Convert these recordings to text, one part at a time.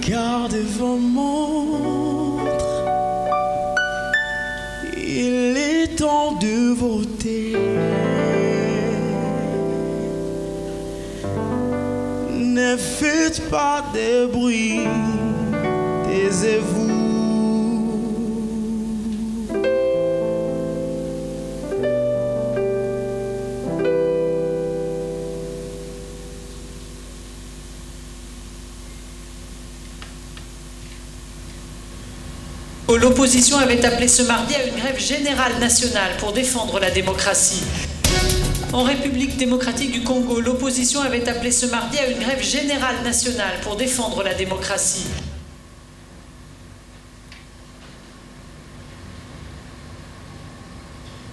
Regardez vos montres, il est temps de voter. Ne faites pas de bruit, taisez-vous. L'opposition avait appelé ce mardi à une grève générale nationale pour défendre la démocratie. En République démocratique du Congo, l'opposition avait appelé ce mardi à une grève générale nationale pour défendre la démocratie.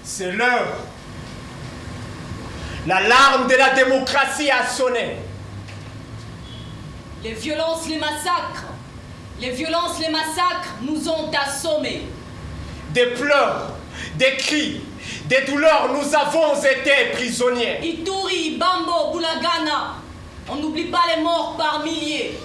C'est l'heure. L'alarme de la démocratie a sonné. Les violences, les massacres. Les violences, les massacres nous ont assommés. Des pleurs, des cris, des douleurs, nous avons été prisonniers. Ituri, Bambo, Boulagana, on n'oublie pas les morts par milliers.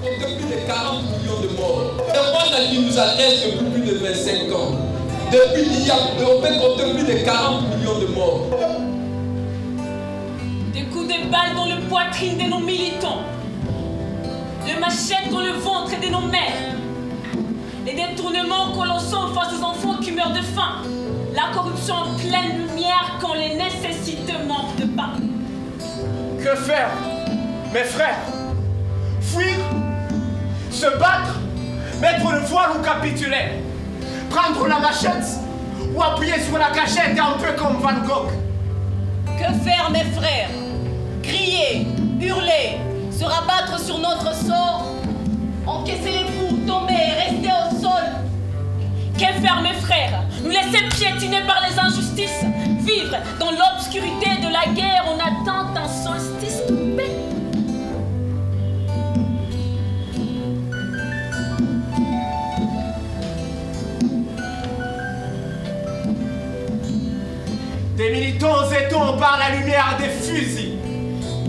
On fait plus de 40 millions de morts. Le monde qui nous adresse depuis plus de 25 ans. Depuis hier, on fait compter plus de 40 millions de morts. Des coups de balle dans le poitrine de nos militants. Le machette dans le ventre de nos mères. Les détournements que l'on sent face aux enfants qui meurent de faim. La corruption en pleine lumière quand les nécessités manquent de pain. Que faire, mes frères? Fuir? Se battre? Mettre le voile ou capituler? Prendre la machette ou appuyer sur la gâchette un peu comme Van Gogh? Que faire, mes frères? Crier, hurler, se rabattre sur notre sort, encaisser les coups, tomber et rester au sol. Que faire, mes frères? Nous laisser piétiner par les injustices, vivre dans l'obscurité de la guerre en attente d'un solstice de paix. Des militants étonnent par la lumière des fusils.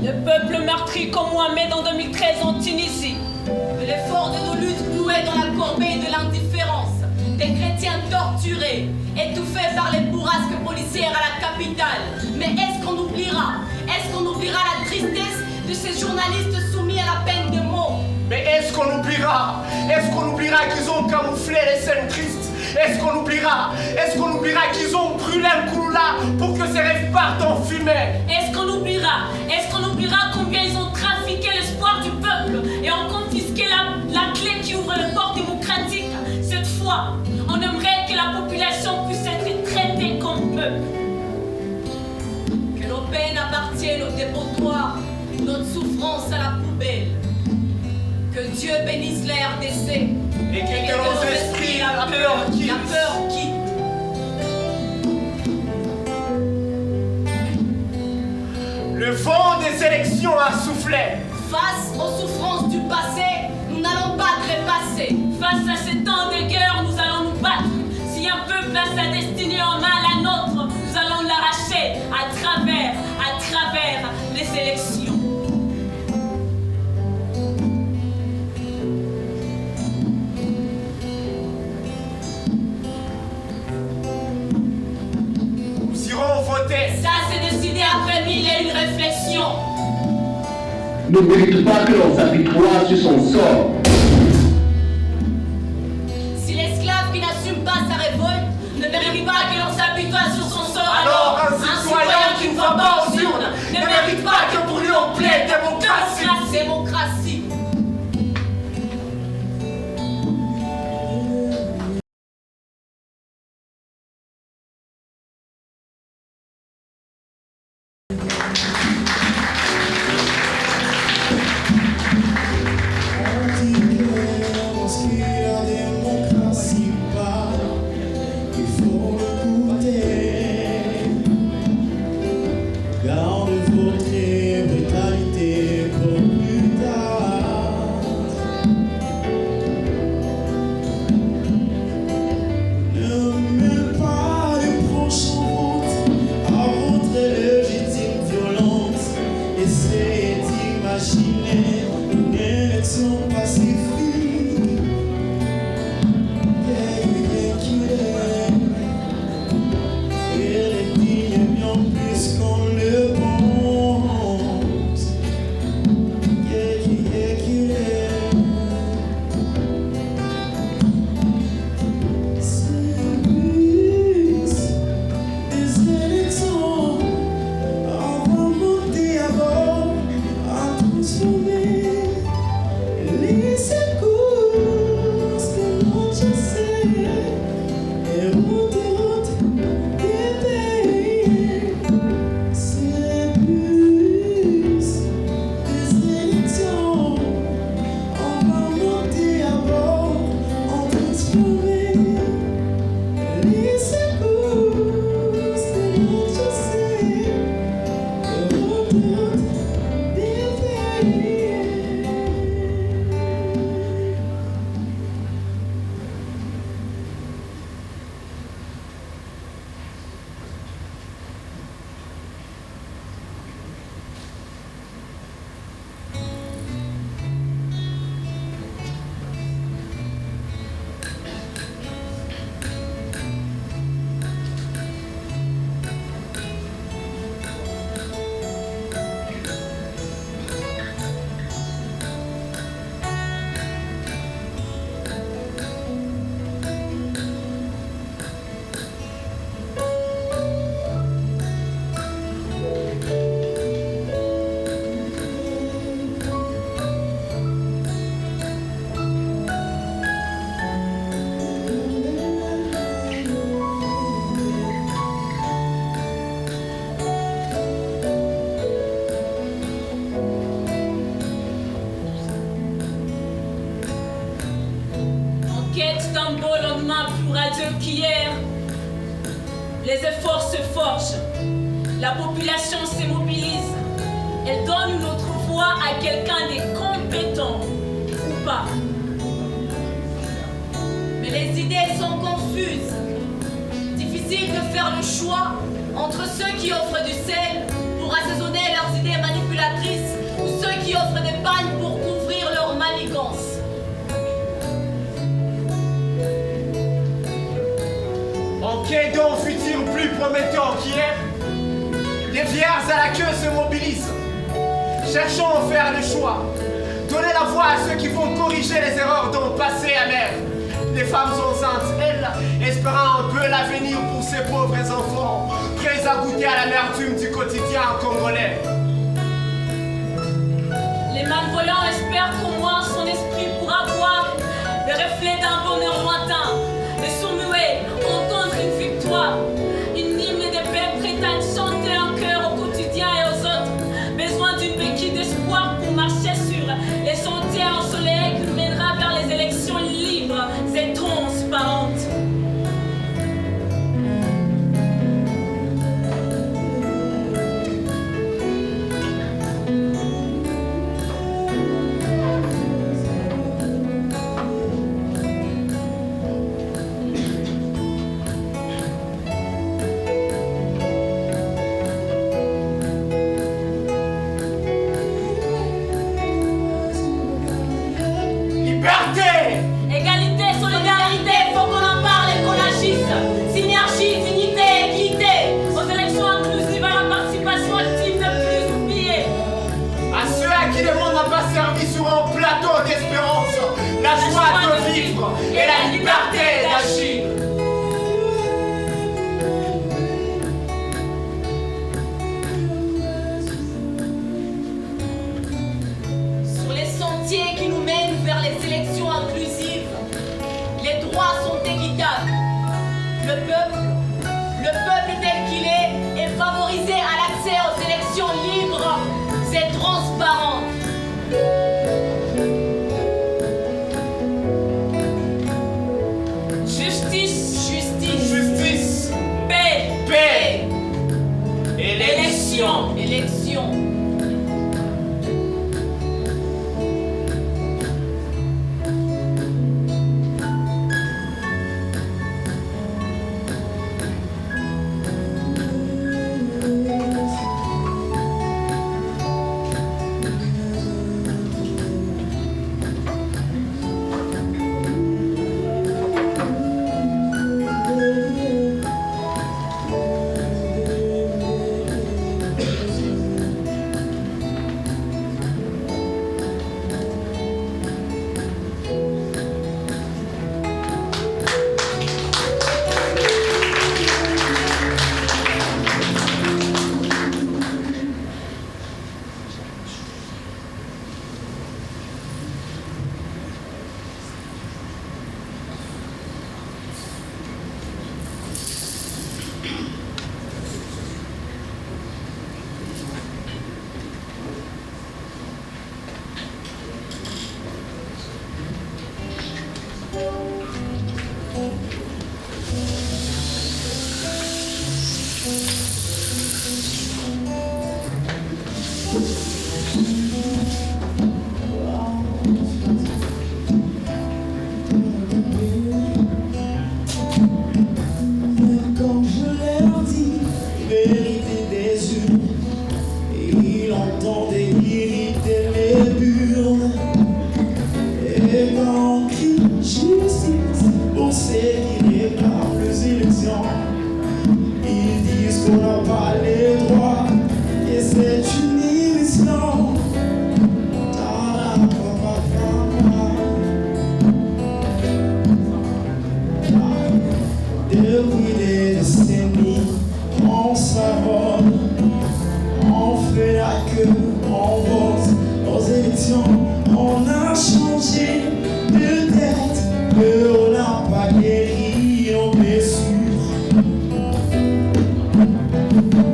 Le peuple meurtri comme Mohamed en 2013 en Tunisie. De l'effort de nos luttes clouées dans la corbeille de l'indifférence. Des chrétiens torturés, étouffés par les bourrasques policières à la capitale. Mais est-ce qu'on oubliera? Est-ce qu'on oubliera la tristesse de ces journalistes soumis à la peine de mort? Mais est-ce qu'on oubliera? Est-ce qu'on oubliera qu'ils ont camouflé les scènes tristes? Est-ce qu'on oubliera? Est-ce qu'on oubliera qu'ils ont brûlé un Kouloula pour que ses rêves partent en fumée? Est-ce qu'on oubliera? Est-ce qu'on oubliera combien ils ont trafiqué l'espoir du peuple et ont confisqué la clé qui ouvre les portes démocratiques? Cette fois, on aimerait que la population puisse être traitée comme peuple. Que nos peines appartiennent au dépotoir, notre souffrance à la poubelle. Que Dieu bénisse la RDC. Et que nos esprits la peur quitte. La peur quitte. Le vent des élections a soufflé. Face aux souffrances du passé, nous n'allons pas trépasser. Face à ces temps de guerre, nous allons nous battre. Si un peuple a sa destinée en main, la nôtre, nous allons l'arracher à travers les élections. Nous irons voter. Ça, c'est décidé après 1001 réflexions. Ne mérite pas que l'on s'apitoie sur son sort. Si l'esclave qui n'assume pas sa révolte ne mérite pas que l'on s'apitoie sur son sort, Alors un citoyen qui ne va pas aux urnes ne mérite pas que pour lui on plaide démocratie. Démocratie. Garde votre brutalité pour plus tard. quête d'un beau lendemain plus radieux qu'hier. Les efforts se forgent, la population se mobilise. Elle donne une autre voix à quelqu'un de compétent ou pas. Mais les idées sont confuses. Difficile de faire le choix entre ceux qui offrent du sel pour assaisonner leurs idées manipulatrices ou ceux qui offrent des pagnes pour couvrir leur manigance. En quai d'un futur plus prometteur qu'hier, les vierges à la queue se mobilisent. Cherchons à faire le choix. Donnez la voix à ceux qui vont corriger les erreurs d'un passé amer. Les femmes enceintes, elles, espérant un peu l'avenir pour ces pauvres enfants, prêts à goûter à l'amertume du quotidien congolais. Les malvoyants espèrent qu'au moins son esprit pourra voir le reflet d'un bonheur lointain, les sourds-muets entendre une victoire, une hymne de paix prête à chanter un cœur au quotidien et aux autres. Besoin d'une béquille d'espoir pour marcher sur les sentiers ensoleillés qui nous mènera vers les élections libres et transparentes. La joie de vivre et la liberté d'agir. Sur les sentiers qui nous mènent vers les élections inclusives, les droits sont équitables. Le peuple tel qu'il est favorisé à l'accès aux élections libres et transparentes. Élection. Comme je leur dis, vérité des yeux, et il entend irriter les burnes. Et quand on crie justice pour ceux qui réclament les élections, ils disent qu'on n'a pas les droits, et c'est une illusion. Depuis des décennies, on s'abonne, on fait la queue, on vote aux élections, on a changé de tête, mais on n'a pas guéri nos blessures.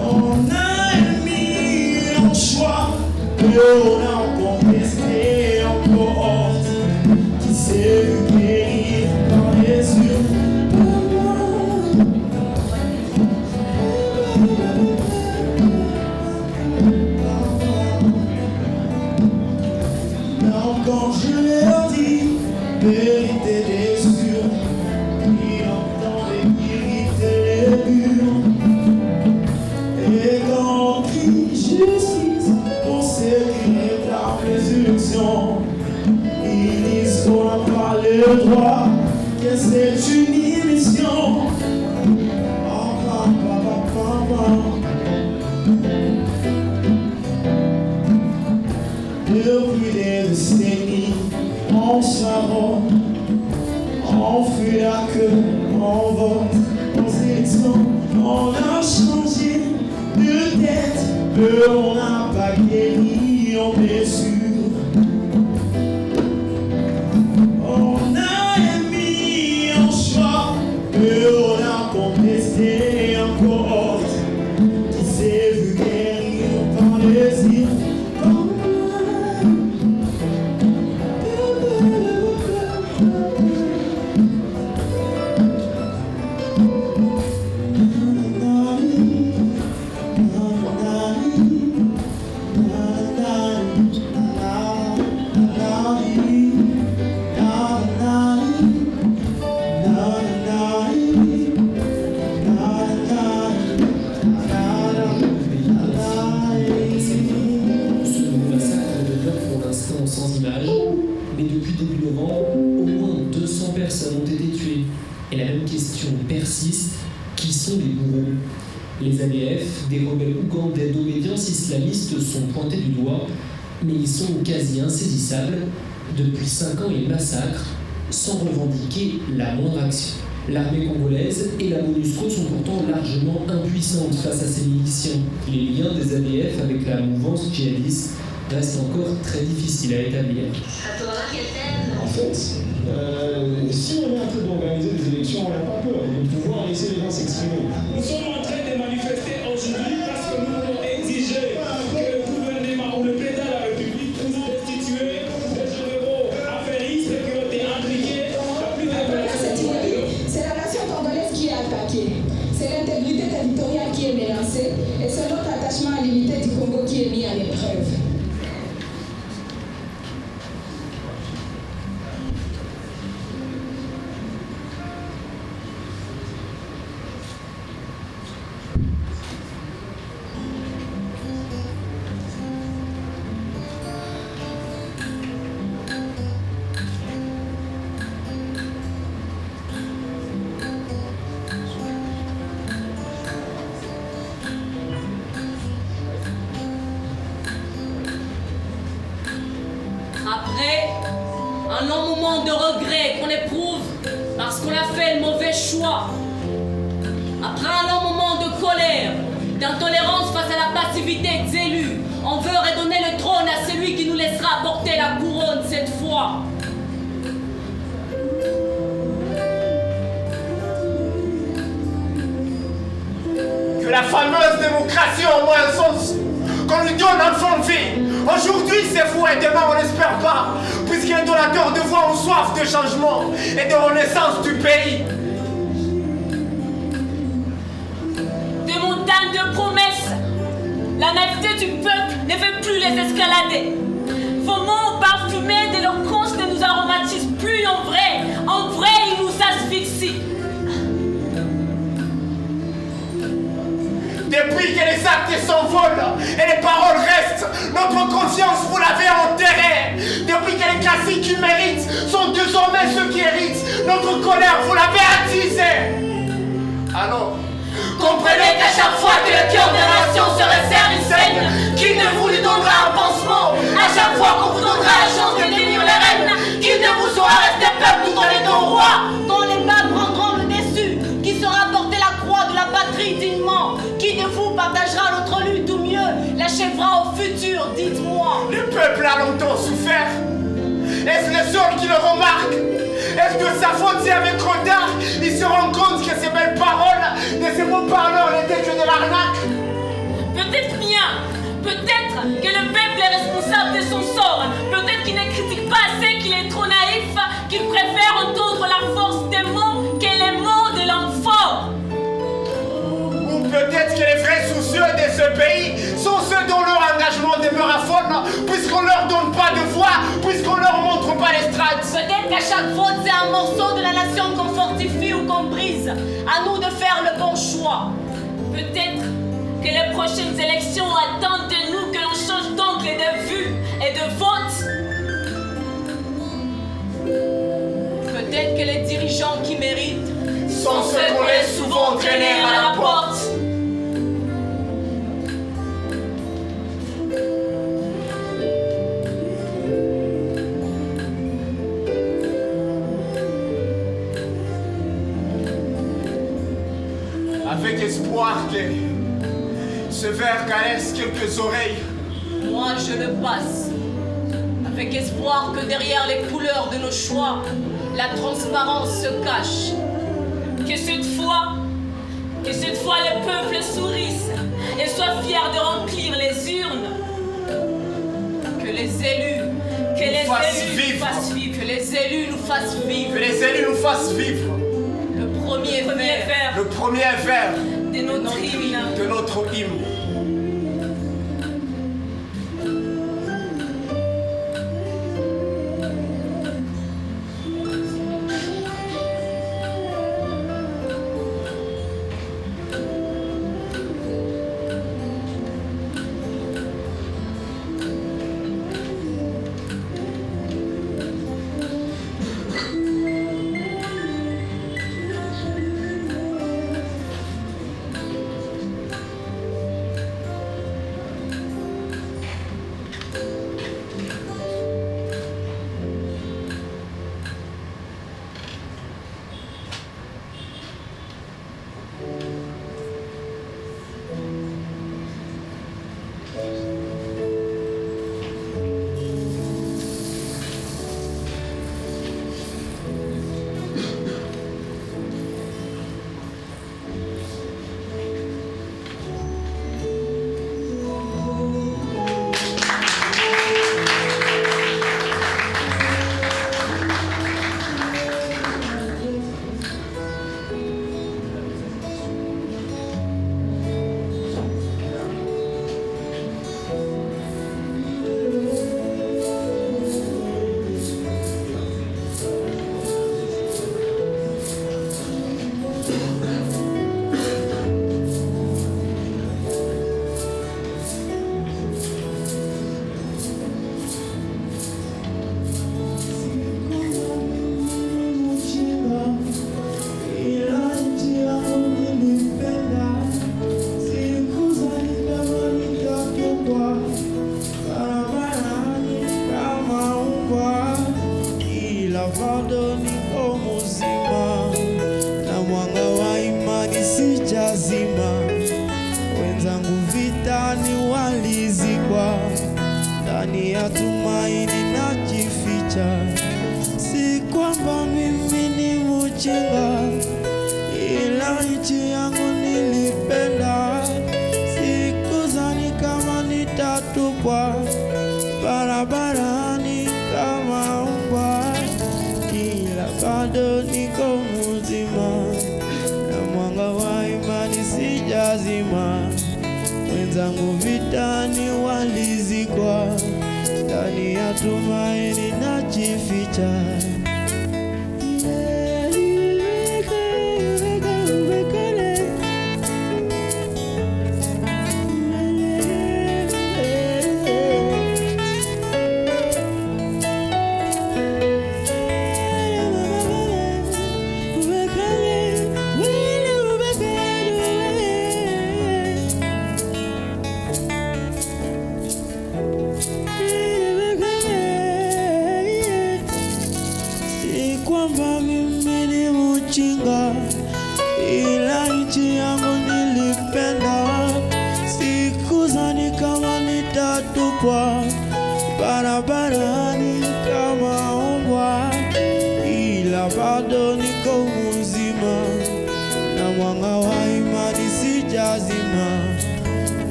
On a émis un choix, mais on a contesté en cohorte qui s'est vu guérir. le droit, que c'est une illusion. Depuis des décennies, on s'arrête, on fait la queue, on vote aux élections, on a changé de tête, on n'a pas guéri, on est sûr. On a émis en choix, on a contesté encore, qui s'est vu guérir par les îles. Mais depuis début novembre, au moins 200 personnes ont été tuées. Et la même question persiste, qui sont les bourreaux? Les ADF, des rebelles ougandais d'obédience islamiste, sont pointés du doigt, mais ils sont quasi insaisissables. Depuis 5 ans, ils massacrent, sans revendiquer la moindre action. L'armée congolaise et la MONUSCO sont pourtant largement impuissantes face à ces miliciens. Les liens des ADF avec la mouvance djihadiste restent encore très difficiles à établir. En fait, si on est en train d'organiser des élections, on n'a pas peur de pouvoir laisser les gens s'exprimer. Nous sommes en train de manifester aujourd'hui parce que nous voulons exiger que le gouvernement ou le président de la République puisse destituer des généraux affairistes qui ont été impliqués dans plus de... C'est la nation congolaise qui est attaquée. C'est l'intégrité territoriale qui est menacée et c'est notre attachement à l'unité du Congo qui est mis en épreuve. Après un long moment de regret qu'on éprouve parce qu'on a fait le mauvais choix, après un long moment de colère, d'intolérance face à la passivité des élus, on veut redonner le trône à celui qui nous laissera porter la couronne cette fois. Que la fameuse démocratie ait au moins un sens, qu'on lui donne un fond de vie. Aujourd'hui c'est vous et demain on n'espère pas, puisqu'il y a donateurs de voix ont soif de changement et de renaissance du pays. Des montagnes de promesses. La naïveté du peuple ne veut plus les escalader. Vos mots parfumés d'éloquence ne nous aromatisent plus en vrai. En vrai, ils nous asphyxient. Depuis que les actes s'envolent et les paroles restent, notre conscience vous l'avez enterrée. Depuis que les classiques qui méritent sont désormais ceux qui héritent, notre colère vous l'avez attisée. Alors, comprenez qu'à chaque fois que le cœur de la nation se resserre et saigne, qui ne vous lui donnera un pansement? À chaque fois qu'on vous donnera la chance de devenir les reines, qui ne vous saura rester peuple tout en étant roi? Quand les balles prendront le dessus, qui saura porter la croix de la patrie dignement? Qui de vous partagera notre lutte ou mieux l'achèvera au futur? Dites-moi. Le peuple a longtemps souffert. Est-ce le seul qui le remarque? Est-ce que sa faute c'est avec retard? Il se rend compte que ces belles paroles de ces mots parleurs n'étaient que de l'arnaque. Peut-être bien. Peut-être que le peuple est responsable de son sort. Peut-être qu'il ne critique pas assez, qu'il est trop naïf, qu'il préfère entendre la force des mots que les mots de l'homme fort. Ou peut-être que les vrais soucieux de ce pays sont ceux dont leur engagement demeure à faune, puisqu'on leur donne pas de voix, puisqu'on leur montre pas les strates. Peut-être qu'à chaque faute c'est un morceau de la nation qu'on fortifie ou qu'on brise. À nous de faire le bon choix. Peut-être que les prochaines élections attendent de nous que l'on change d'angle de vue et de vote. sont ceux qu'on laisse souvent traîner à la porte. Avec espoir que ce verre caresse quelques oreilles. Moi je le passe, avec espoir que derrière les couleurs de nos choix, la transparence se cache. Que cette fois le peuple sourisse et soit fier de remplir les urnes. Que les élus nous fassent vivre. Que les élus nous fassent vivre. Que les élus nous fassent vivre. Le premier vers de notre hymne.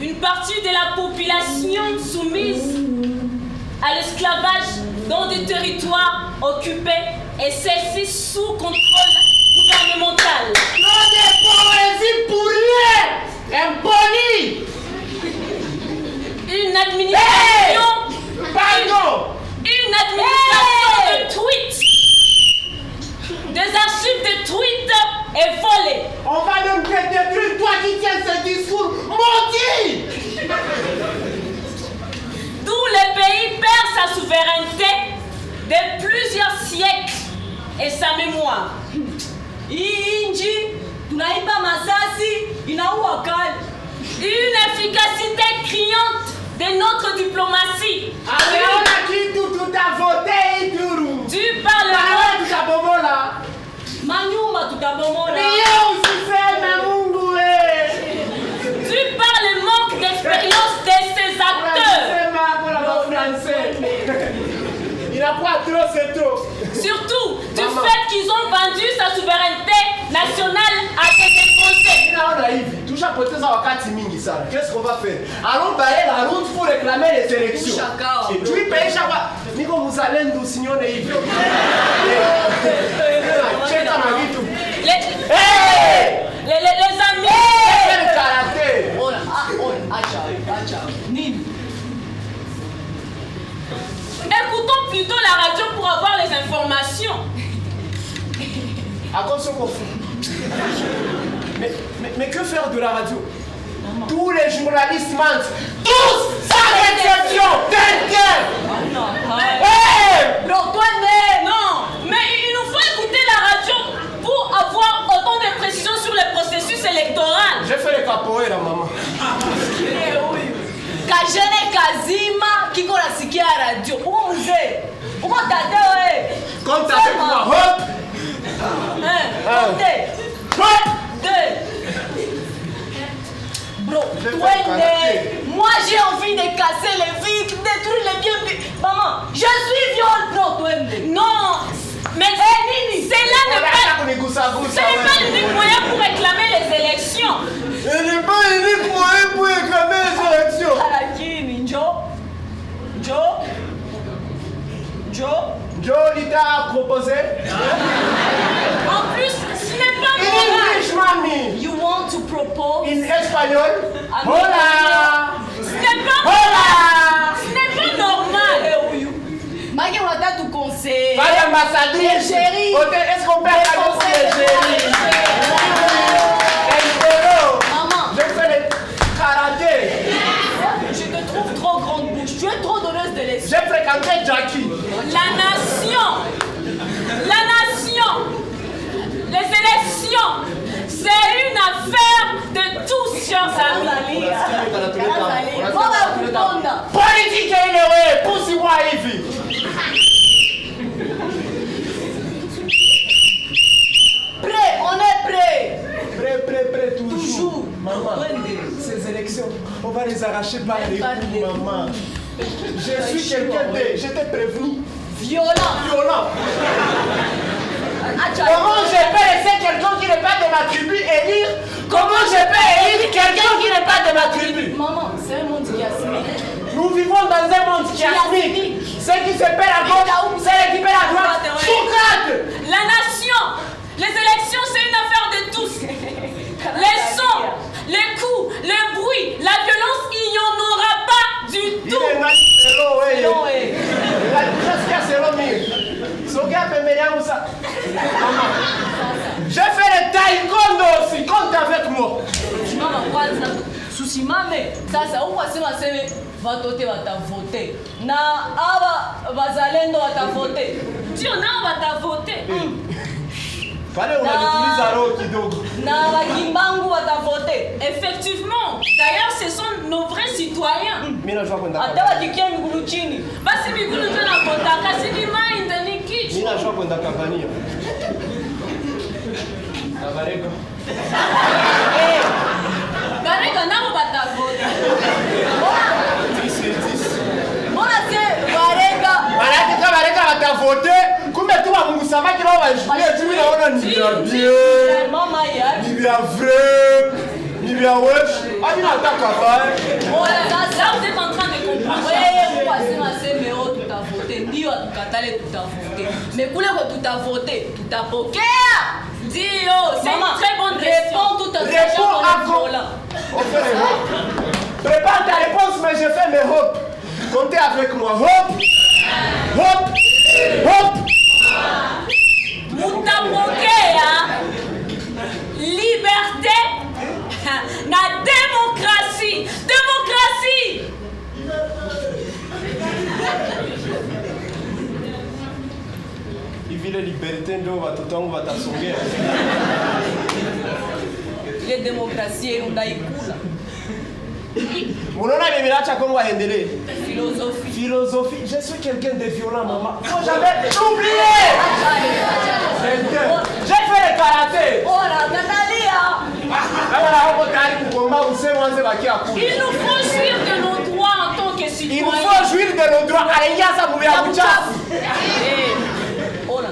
Une partie de la population soumise à l'esclavage dans des territoires occupés et celle-ci sous contrôle gouvernemental. Une efficacité criante de notre diplomatie. Du Parlement. Du par le manque d'expérience de ces acteurs. Il a pas trop, c'est trop. Surtout du fait qu'ils ont vendu sa souveraineté nationale à des Français. Qu'est-ce qu'on va faire? Allons bailler la route pour réclamer les élections. Et puis payer chaque fois. Nico Moussalem nous signons les Yves. Les amis. Écoutons plutôt la radio pour avoir les informations. Mais que faire de la radio? Tous les journalistes mentent. Tous, sans exception. Non, mais il nous faut écouter la radio pour avoir autant de précisions sur le processus électoral. J'ai fait les capoeira, maman. Kajene Kazima kiko nasikia radio. Uko mzee. Uko tate wewe. Compte avec moi. Hop. Compte. Hop. Bro, moi j'ai envie de casser les vitres, détruire les biens. Maman, je suis viol. Non, non. Mais c'est là n'est pas l'unique moyen pour réclamer les élections. Ce n'est pas l'unique moyen pour réclamer les élections. Joe, il t'a proposé. En plus, ce n'est pas normal. English, mommy. You want to propose? In espagnol. Hola. Ce n'est pas normal. Maïke, on a tout conseil. Pas d'ambassadrice. Chérie. Est-ce qu'on perd la conseil, chérie? Maman. Je fais le karaté. Je te trouve trop grande bouche. Tu es trop donneuse de l'esprit. J'ai fréquenté Jackie. La nation. Les élections. C'est une affaire de tous, chers amis. Politique et pousse-moi Yves. Prêt, on est prêt. Prêt, toujours. Maman, ces élections, on va les arracher par les coups, maman. Je suis quelqu'un de... Je t'ai prévenu. Violent. Comment je peux laisser quelqu'un qui n'est pas de ma tribu élire? Comment je peux élire quelqu'un qui n'est pas de ma tribu? Maman, c'est un monde chiasmique. Nous vivons dans un monde chiasmique. Ceux qui se paient la gauche, c'est qui paient la droite. La nation, les élections, c'est une affaire de tous. Les sons, les coups, le bruit, la violence, il n'y en aura pas du tout. J'ai fait le taekwondo aussi, compte avec moi. Susimame, sasa ukwasema seme watote watavote na aba bazalendo watavote. Ndio nao watavote. Pale unanituliza roho kidogo. Na wakimbangu watavote. Effectivement. D'ailleurs, ce sont nos vrais citoyens. Mimi najua kwenda. Hata wakikia migulu chini. Basi migulu ndio napotaka sini mind ni kichwa. Mimi najua kwenda kampania. Barega. Barega nao watavote. Mbona si Barega? Barega watavote. Kumbe tu wa Mungu samaki wao wajibulie tu naona ni bien. Mama ya. Ni bien vrai. Ni bien wesh. Ami nataka baya. Là, vous êtes en train de comprendre. Wewe kwasema seme o tutavote ndio tukatale tutavote. Mais kule kwa tutavote tutapokea. Dio, c'est une très bonne question. Réponds tout à fait. Réponds à quoi? Prépare ta réponse, mais je fais mes hop. Comptez avec moi. Hop. Hop. Hop. Mutapokea liberté na démocratie. Démocratie. Hivi ile liberté ndio watoto wangu watasongea. ile demokrasia yenu ndaikula. Unaona nimeacha Kongo aendelee. Philosophie. Philosophie. Je suis quelqu'un de violent, maman. Faut jamais oublier. J'ai fait le karaté. Oh la Natalia. Il nous faut jouir de nos droits en tant que citoyens. Il nous faut jouir de nos droits. Allez, ça vous met à oh là.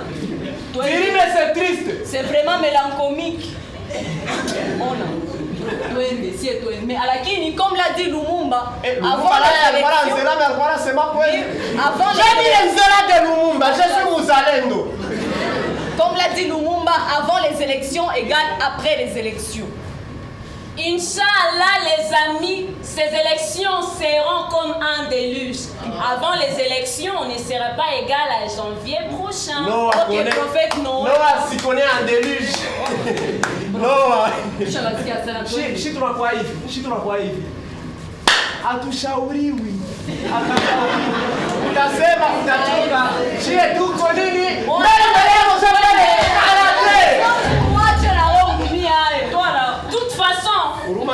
C'est triste. C'est vraiment mélancolique. Oh là. Mais alakini comme l'a dit Lumumba avant l'élection, comme l'a dit Lumumba, avant les élections égale après les élections. Inch'Allah, les amis, ces élections seront comme un déluge. Avant les élections, on ne sera pas égal à janvier prochain. Non, ok, prophète Noah. Noah, si connaît un déluge. Noah. Shi tunakuwa hivi. Hatushauriwi. Utasema utachoka. Shie tuko nini? Mbele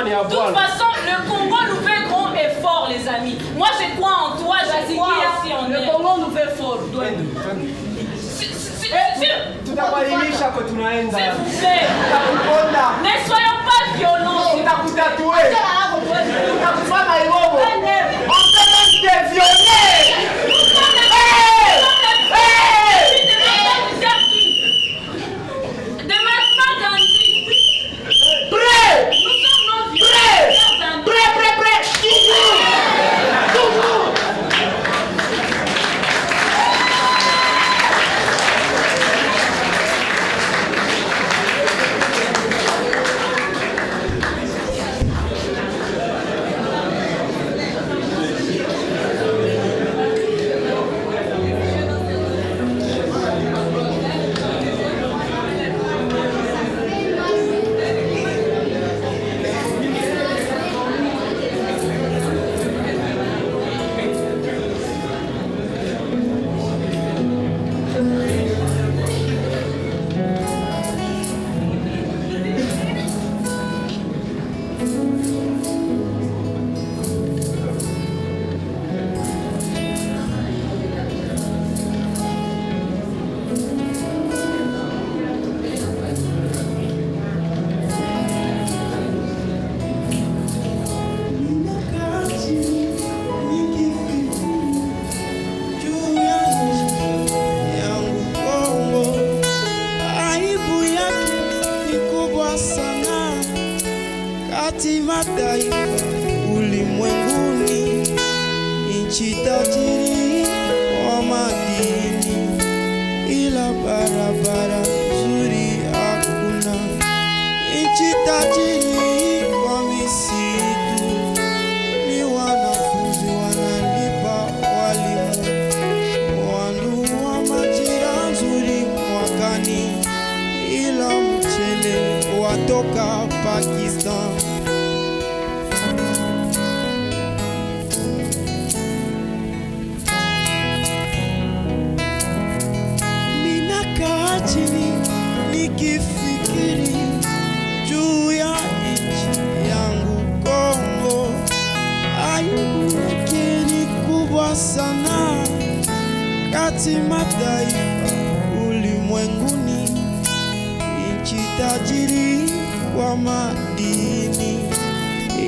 De toute façon, le Congo nous fait grand effort, les amis. Moi, je crois en toi, je crois aussi en le Congo nous fait fort. S'il vous plaît, ne soyons pas violents. On peut te violer. Mataifa ulimwenguni, nchi tajiri wa madini, ila barabara nzuri hakuna. Nchi tajiri wa misitu, ni wanafunzi wanalipa walimu, wanunua majira nzuri mwakani, ila mchele watoka Pakistan. Nikifikiri juu ya nchi yangu Kongo, aibu yake ni kubwa sana kati mataifa ulimwenguni, nchi tajiri kwa madini,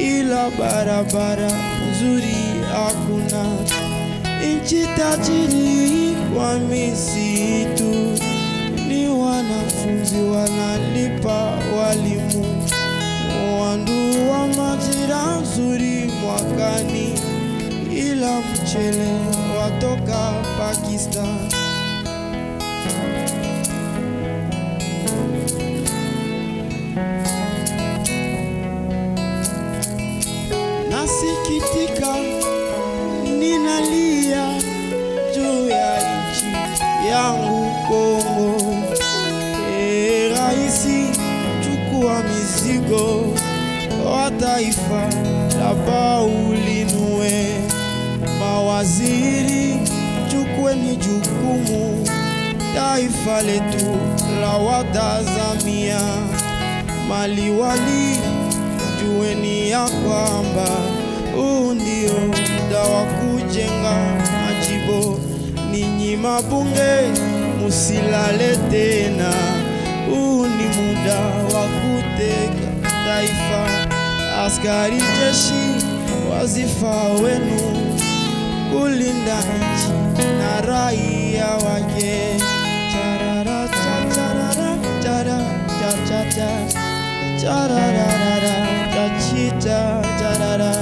ila barabara nzuri hakuna. Nchi tajiri kwa misitu, ni wanafunzi wanalipa walimu, wanunua majira nzuri mwakani, ila mchele watoka Pakistan. Nasikitika, ninalia juu ya nchi yangu Kongo. Raisi, chukua mizigo wa taifa laba ulinue. Mawaziri, chukueni jukumu, taifa letu la watazamia. maliwali, jueni ya kwamba huu ndio muda wa kujenga majibo. Ninyi mabunge musilale tena, huu ni muda wa kuteka taifa. Askari jeshi wazifa wenu kulinda nchi na raia wake. Charara charara charara charara charara chachita charara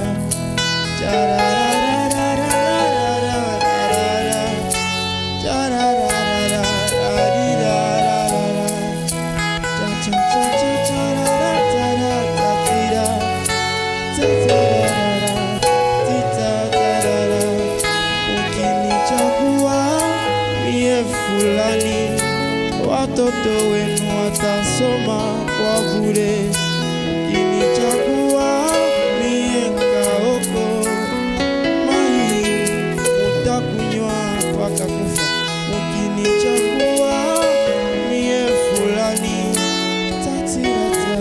charara watoto wenu watasoma kwa bure. Kinichagua mie Kaoko mahi mutakunywa mpaka kufa. Mkinichagua mie fulani tatirata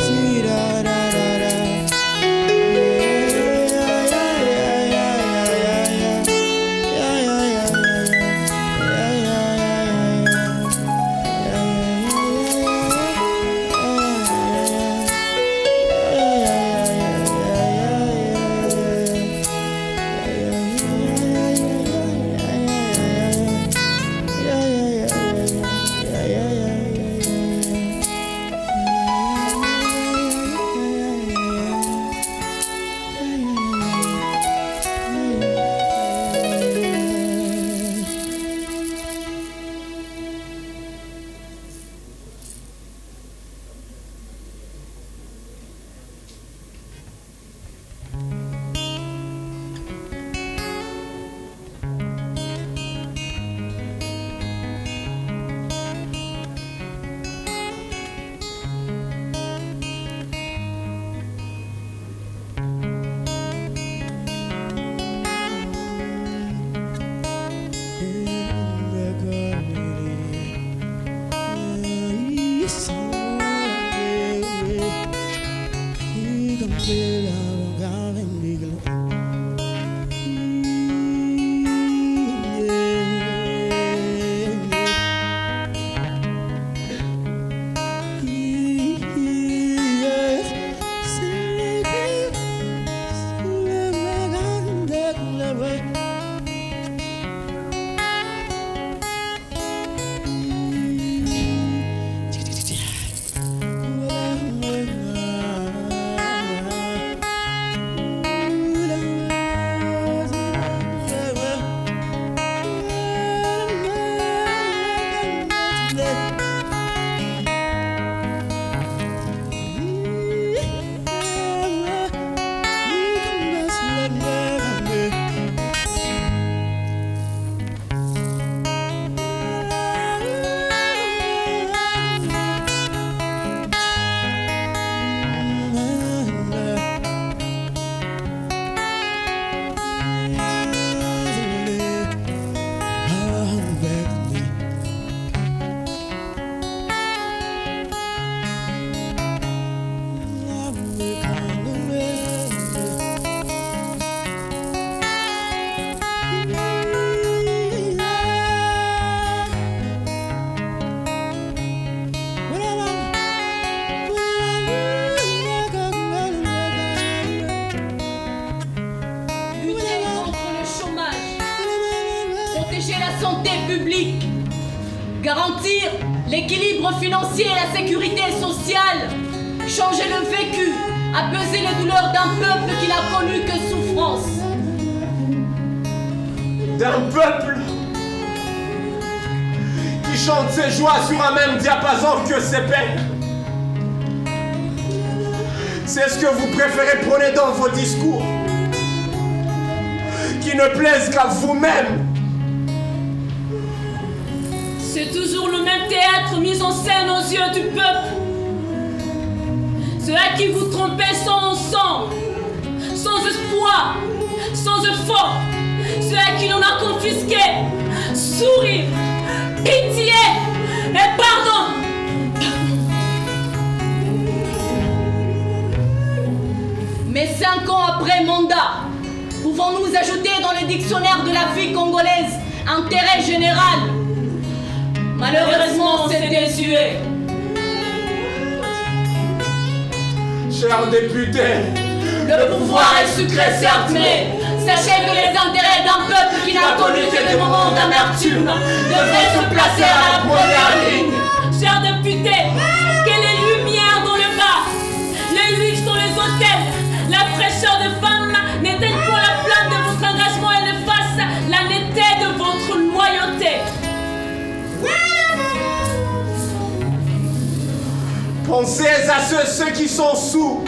tirararara. Garantir l'équilibre financier et la sécurité sociale. Changer le vécu, apaiser les douleurs d'un peuple qui n'a connu que souffrance. D'un peuple qui chante ses joies sur un même diapason que ses peines. C'est ce que vous préférez prôner dans vos discours, qui ne plaisent qu'à vous-même. C'est toujours le même théâtre mis en scène aux yeux du peuple. Ceux à qui vous trompez sont ensemble, sans espoir, sans effort. Ceux à qui l'on a confisqué, sourire, pitié et pardon. Et 5 ans après mandat, pouvons-nous ajouter dans le dictionnaire de la vie congolaise intérêt général? Malheureusement, c'est désuet. Chers députés, le pouvoir est sucré, certes, mais sachez que les intérêts d'un peuple qui n'a connu que des moments d'amertume devraient se placer à la première ligne. Chers députés, que les lumières dans le bar, les luttes dans les hôtels, la fraîcheur de femmes n'éteignent pas la flamme de votre engagement et ne fassent la netteté de votre loyauté. Pensez à ceux qui sont sous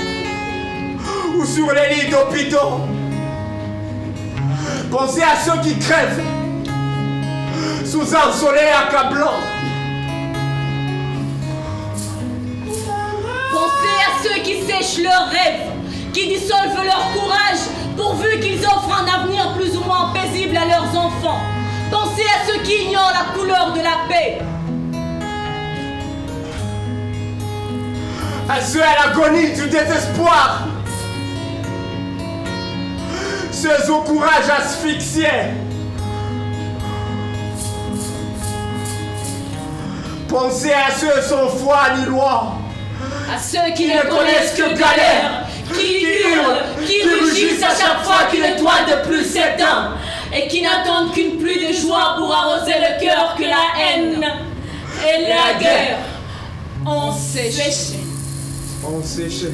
ou sur les lits d'hôpitaux. Pensez à ceux qui crèvent sous un soleil accablant. Pensez à ceux qui sèchent leurs rêves, qui dissolvent leur courage, pourvu qu'ils offrent un avenir plus ou moins paisible à leurs enfants. Pensez à ceux qui ignorent la couleur de la paix. À ceux à l'agonie du désespoir, ceux au courage asphyxié. Pensez à ceux sans foi ni loi, à ceux qui ne connaissent que galère, qui hurlent, qui rugissent à chaque fois qu'une étoile de plus s'éteint, et qui n'attendent qu'une pluie de joie pour arroser le cœur que la haine et la guerre ont séché. On séché.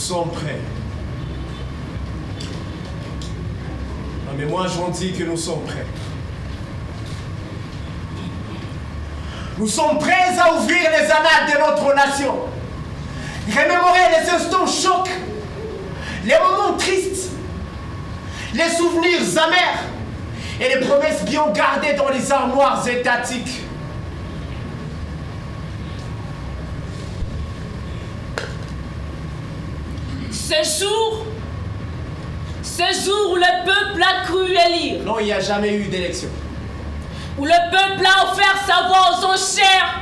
Nous sommes prêts. Non mais moi j'en dis que nous sommes prêts. Nous sommes prêts à ouvrir les annales de notre nation. Remémorer les instants chocs, les moments tristes, les souvenirs amers et les promesses bien gardées dans les armoires étatiques. Ce jour où le peuple a cru élire. Non, il n'y a jamais eu d'élection. Où le peuple a offert sa voix aux enchères.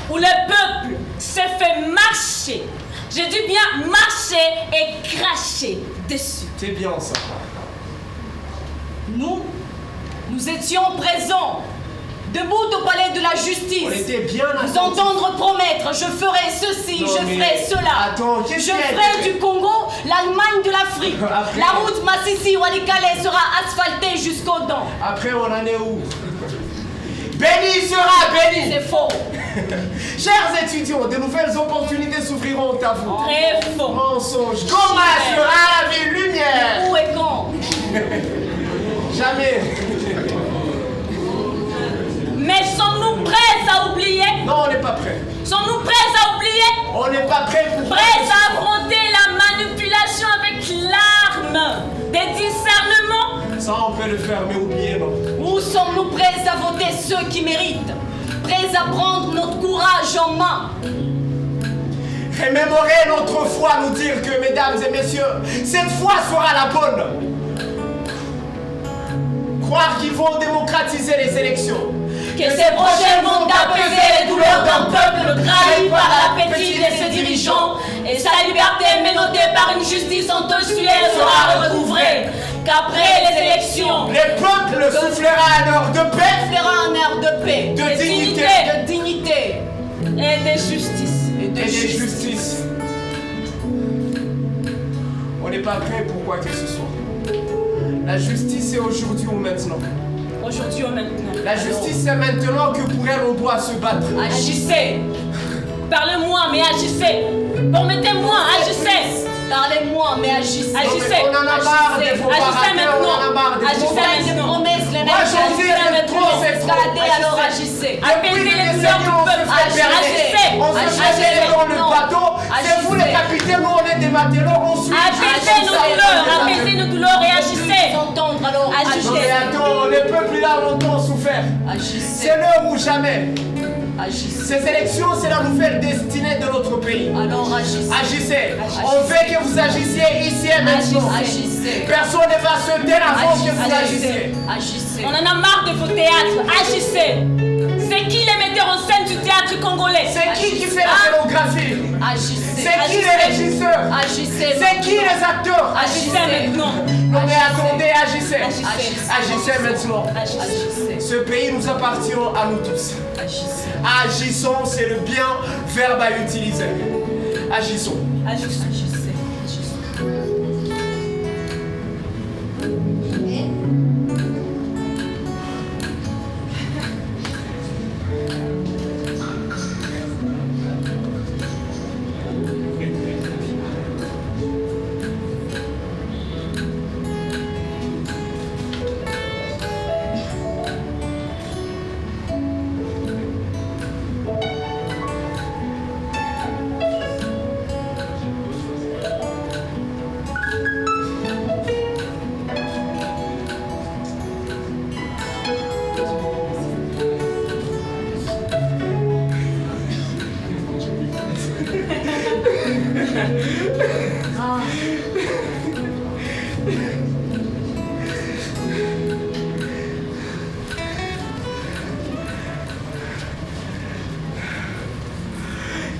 Où le peuple s'est fait marcher. J'ai dû bien marcher et cracher dessus. C'est bien ça. Nous étions présents, debout au palais de la justice. On était bien vous entendre promettre, je ferai ceci, je ferai cela. Attends, je ferai du Congo l'Allemagne de l'Afrique. La route Massissi-Walikale sera asphaltée jusqu'aux dents. Après, on en est où? Béni sera béni. C'est faux. Chers étudiants, de nouvelles opportunités s'ouvriront à vous. Très faux. Mensonge. Comment sera la vie lumière? Où et quand? Jamais. Mais sommes-nous prêts à oublier? Non, on n'est pas prêts. Sommes-nous prêts à oublier? On n'est pas prêts pour... Prêts à affronter la manipulation avec l'arme des discernements? Ça, on peut le faire, mais oubliez, non. Où sommes-nous prêts à voter ceux qui méritent? Prêts à prendre notre courage en main? Remémorer notre foi, nous dire que, mesdames et messieurs, cette foi sera la bonne. Croire qu'ils vont démocratiser les élections. Que ces projets vont apaiser les douleurs d'un peuple gravi par l'appétit de ses dirigeants et sa liberté menotée par une justice sensuelle sera recouvrée. Qu'après les élections, le peuple soufflera un heure de paix, un air de paix, de dignité et de justice. Et de justice. On n'est pas prêt pour quoi que ce soit. La justice est aujourd'hui ou maintenant. Aujourd'hui ou maintenant. La justice est maintenant que pour elle on doit se battre. Agissez. Parlez-moi mais agissez. Permettez-moi, agissez. Parlez-moi mais agissez. Agissez. On en a marre des faux maintenant. On en a marre des agissez faux promesses, les Moi j'en dis c'est trop. Alors agissez. Apaisez les douleurs du peuple. Agissez. On se jette dans le bateau. C'est vous les capitaines, nous on est des matelots, on suit. Apaisez nos douleurs et agissez. Entendre alors agissez. Non mais attends, le peuple il a longtemps souffert. Agissez. C'est l'heure ou jamais. Agissez. Ces élections, c'est la nouvelle destinée de notre pays. Alors agissez. Agissez. On veut que vous agissiez ici et maintenant. Agissez. Personne ne va se taire avant que vous agissiez. Agissez. On en a marre de vos théâtres. Agissez. C'est qui les metteurs en scène du théâtre congolais? C'est qui fait la scénographie? Agissez. C'est qui les régisseurs? Agissez. C'est qui les acteurs? Agissez maintenant. Non mais attendez, agissez. Agissez maintenant. Agissez. Ce pays nous appartient à nous tous. Agissez. Agissons, c'est le bien verbe à utiliser. Agissons. Agissez.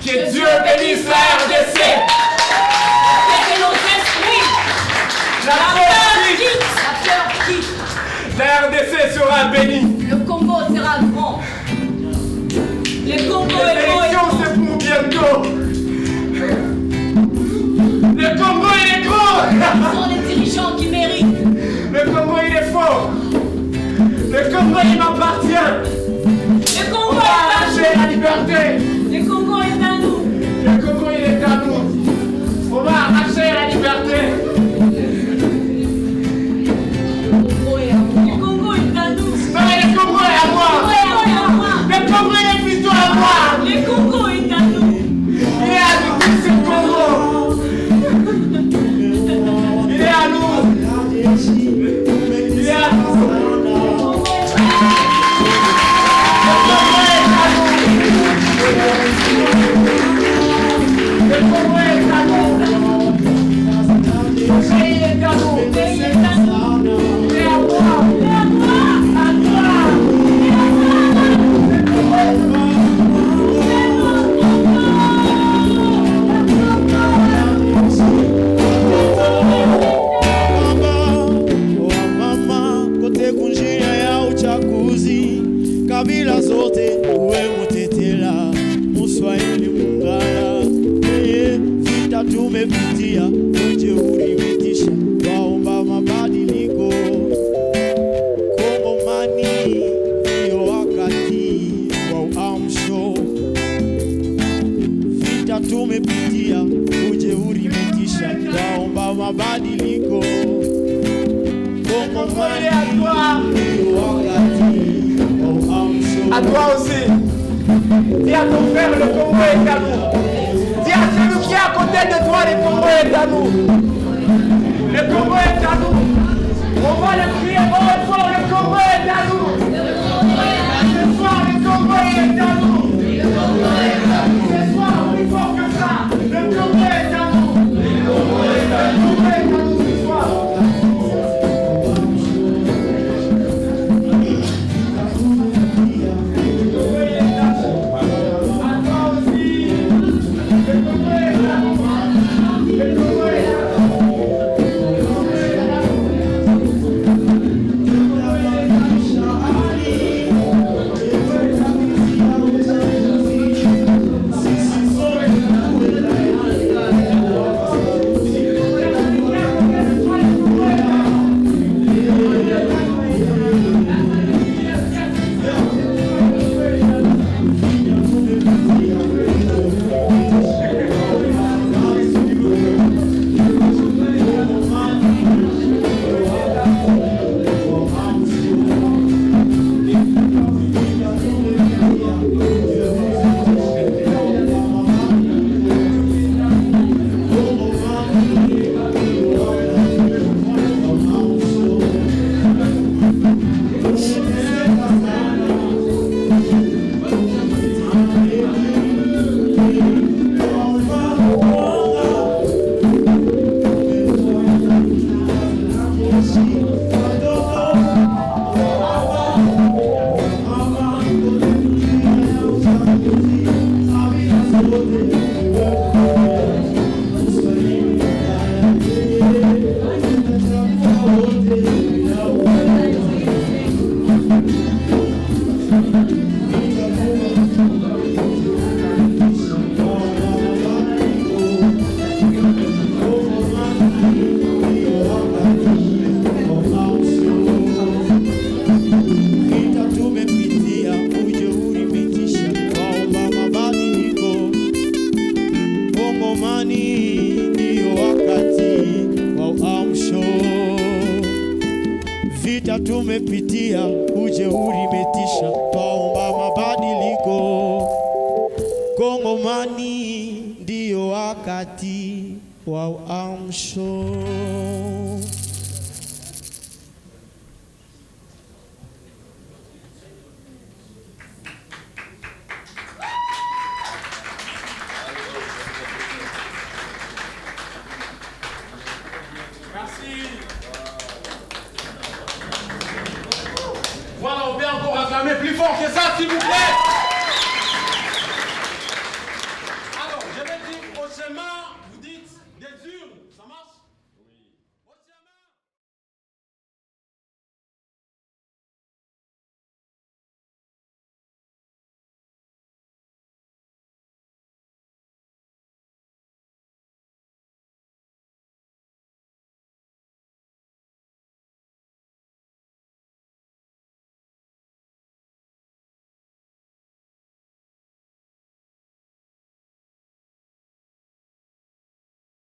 Que Dieu bénisse la RDC. Que nos esprits. La peur quitte. La RDC sera bénie. Le Congo sera grand. Le Congo est grand. Les élections c'est pour bientôt. Le Congo il est grand. Ce sont les dirigeants qui méritent. Le Congo il est fort. Le Congo il m'appartient. Le Congo est à nous. La liberté. Le Congo est à nous. Le Congo il est à nous. On va arracher la liberté. Le Congo est à nous. Non mais le Congo est à moi. Le Congo il est plutôt à moi. Le Congo est à nous. Il est à nous, c'est le Congo. Il est à nous. Il est à nous. vita tumepitia, ujeuri umetisha, twaomba mabadiliko. Congolais, à toi aussi. Dis à ton frère, le Congo est à nous. Dis à celui qui est à côté de toi, le Congo est à nous. Le Congo est à nous. On va le crier haut et fort, le Congo est à nous. Ce soir, le Congo est à nous. Ce soir, plus fort que ça, le Congo est à nous. Le Congo est à nous ce soir. Vita tumepitia, ujeuri umetisha, twaomba mabadiliko. Kongomani ndio wakati wa uamsho. Merci. Voilà, on peut encore acclamer plus fort que ça.